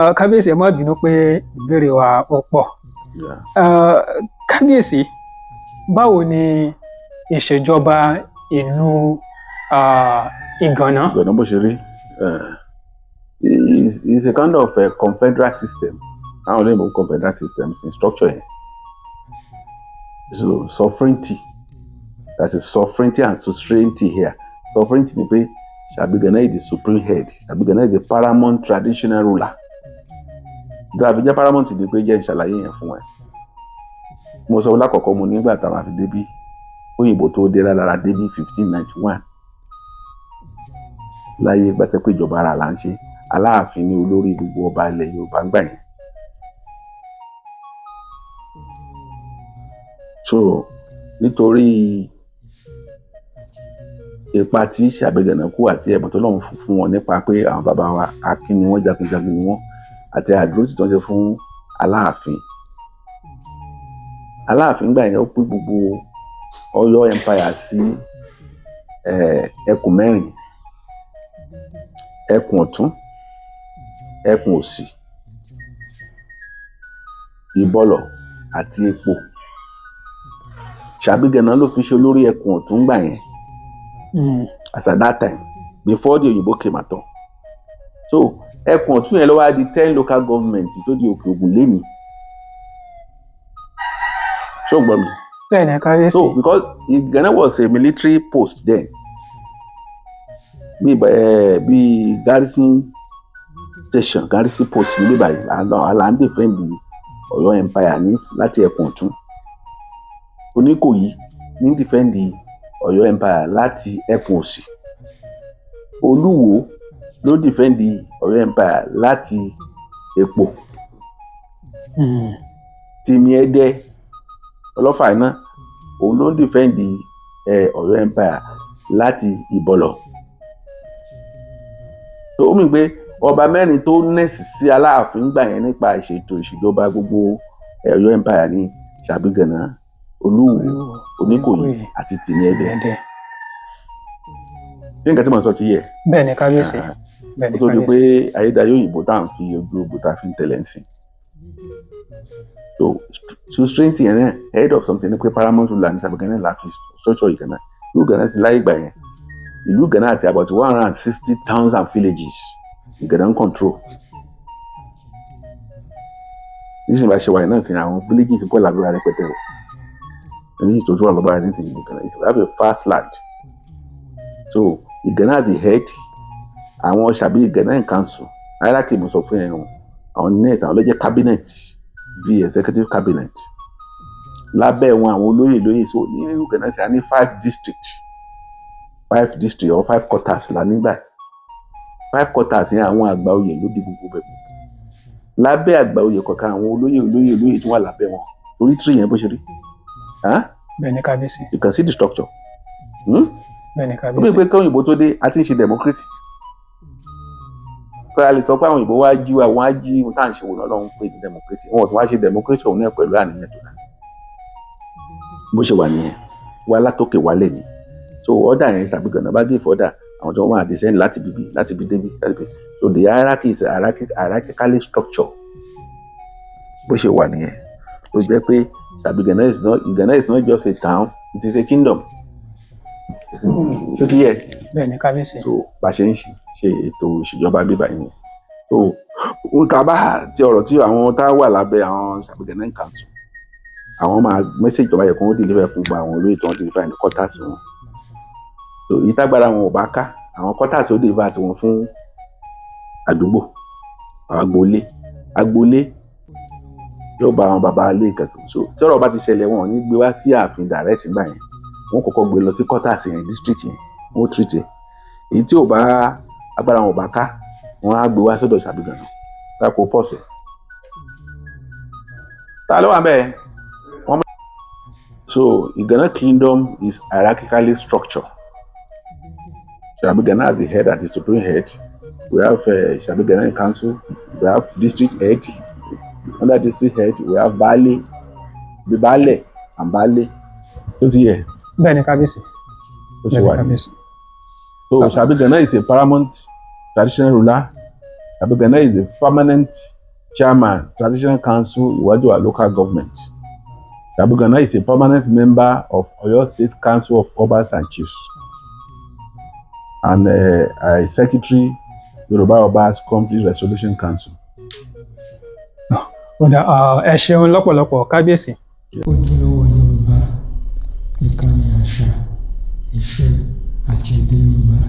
kábíyèsí ẹ má bínú pé ìbéèrè wa ó pọ̀. Kábíyèsí, báwo ni ìṣèjọba ìlú Ìgànná? Ìgànná bó ṣe rí is a kind of a confederal system. Àwọn olóyìnbó confederal systems in structure yẹn. So sovereignty, that is sovereignty and suzerainty here. Sovereignty ni pé Ìgànná is the supreme head. Ìgànná is the paramount traditional ruler. Dàbí jẹ́ paramount ni pé jẹ́ ìṣàlàyé yẹn fún ẹ. Mo sọ lákọ̀ọ́kọ́ mo nígbà táwọn àfi débí òyìnbó tó dé lára débí 1591. Láyé gbàtẹ́ pé ìjọba ara là ń ṣe. Aláafin ni olórí gbogbo ọba ilẹ̀ Yorùbá gbà yẹn. So nítorí ipa tí Ìgànná kú àti ẹ̀bùn tó lọ́run fún wọn nípa pé àwọn bàbá wa akin ni wọ́n, jagunjagun ni wọ́n, àti àdúrótì tó ń ṣe fún Aláafin. Aláafin gbà yẹn ó pín gbogbo Ọ̀yọ́ empire sí ẹkùn mẹ́rin: ẹkùn ọ̀tún, ẹkùn òsì, ìbọ̀lọ̀ àti epo. Ìgànná ló fi ṣe olórí ẹkùn ọ̀tún gbà yẹn. As at that time, before the òyìnbó came at all. So ẹkùn ọ̀tún yẹn ló wá di 10 local government tó di Òkè Ògùn lẹ́ni. Ṣé o gbọ́ mi? Bẹ́ẹ̀ni, kábíyèsí. So because Ìgànná was a military post then, bí garrison station, garrison post ní bíbáyìí là ń defend Ọ̀yọ́ empire ní láti ẹkùn ọ̀tún. Oníkòyí ní defend Ọ̀yọ́ empire láti ẹkùn òsì. Olúwo ló defend Ọ̀yọ́ empire láti Èpò. Tìmì Ẹdẹ Ọlọ́fà iná òun ló defend Ọ̀yọ́ empire láti Ìbọ̀lọ̀. tó mì pé ọba mẹ́rin tó nẹ́ẹ̀sì sí Aláàfin gbà yẹn nípa ìṣètò ìṣèjọba gbogbo Ọ̀yọ́ empire ní Ìgànná, Olúwo, Oníkòyí àti Tìmì Ẹdẹ. Ṣé nǹkan tí mo sọ ti yẹ? Bẹ́ẹ̀ ni kábíyèsí. Ó tó di pé ayédáyé òyìnbó tá à ń fi ojú ogun tá a fi ń tẹ̀lé ń sìn. So suzerainty yẹn náà head of something ní pé paramount ruler ní Ìgànná láti structure Ìgànná. Ìlú Ìgànná ti láyé gbà yẹn. Ìlú Ìgànná àti about 160 towns and villages Ìgànná ń control. Nísìnyí bá ṣe wáyé náà sí àwọn villages pọ̀ lábúrò rẹpẹtẹ o. Èyí tó tún wà lọ́ba ní ti Ìgànná. It's have a vast land. So Ìgànná at the head, àwọn Ìgànná in council, hierarchy mo sọ fún ẹ hàn, àwọn net àwọn ló jẹ́ cabinet bíi executive cabinet. Lábẹ́ wọn àwọn olóyè so ní Ìgànná ti a ní 5 district or 5 quarters la nígbà. 5 quarters yẹn àwọn àgbà oyè ló di gbogbo bẹ̀rẹ̀. Lábẹ́ àgbà oyè kọ̀ọ̀kan àwọn olóyè tí wọ́n lábẹ́ wọn. Orí tree yẹn bó ṣe rí. Bẹ́ẹ̀ ni kábíyèsí. You can see the structure. Bẹ́ẹ̀ ni kábíyèsí. Ó bí pé kí òyìnbó tó dé a ti ń ṣe democracy. Kí a lè sọ pé àwọn òyìnbó wá jí àwọn á jí ohun tá à ń ṣe wò lọ́lọ́run pé ní democracy. Wọn ò tún wá ṣe democracy òun náà pẹ̀lú àníyàn tó dá. Bó ṣe wà nìyẹn, wá látòkè wálẹ̀ ni. So order yẹn Ìgànná bá give order, àwọn tó wọ́n á descend láti bí débi. So the hierarchy is hierarchically structured. Bó ṣe wà nìyẹn. Ó jẹ́ pé Ìgànná is not just a town, it is a kingdom. Ṣé ti yẹ? Bẹ́ẹ̀ ni kábíyèsí. So bá ṣe ń ṣe ètò ìṣèjọba bíbá yìí. So nǹkan bá ti ọ̀rọ̀ tí àwọn tá wà lábẹ́ àwọn Ìgànná in council, àwọn máa message tó bá yẹ kó wọ́n deliver fún gba àwọn olóyè tó wọ́n deliver ní quarters wọn. So èyí tágbára wọn ò bá ká, àwọn quarters ó deliver àti wọn fún àdúgbò, agboolé yóò bá àwọn bàbá ilé kankan. So tí ọ̀rọ̀ bá ti ṣẹlẹ̀ wọn ò ní gbé wá sí ààfin direct gbà yẹn, wọ́n kọ́kọ́ gbé lọ sí quarters yẹn, district yẹn, wọ́n treat ẹ̀. Èyí tí ò bá agbára wọn ò bá ká, wọ́n á gbé wá sọ́dọ̀ Ìgànná lápò pọ̀sẹ̀. Ta ló wà bẹ́ẹ̀? So Ìgànná kingdom is hierarchically structured. Ìgànná as the head, as the supreme head. We have Ìgànná in council. We have district head. Under district head, we have baálé, baálẹ̀ and baálé. Ó ti yẹ? Bẹ́ẹ̀ ni kábíyèsí. Ó ṣe wà ní. So Ìgànná is a paramount traditional ruler Ìgànná is the permanent chairman, Traditional Council, Iwájúwà local government. Ìgànná is a permanent member of Oyo State Council of Obas and Chiefs, and a secretary, Yorùbá Obas Complete Resolution Council. Ẹ ṣeun lọ́pọ̀lọpọ̀ kábíyèsí. Ojúlówó Yorùbá, ìkànnì àṣà, ìṣe àti èdè Yorùbá.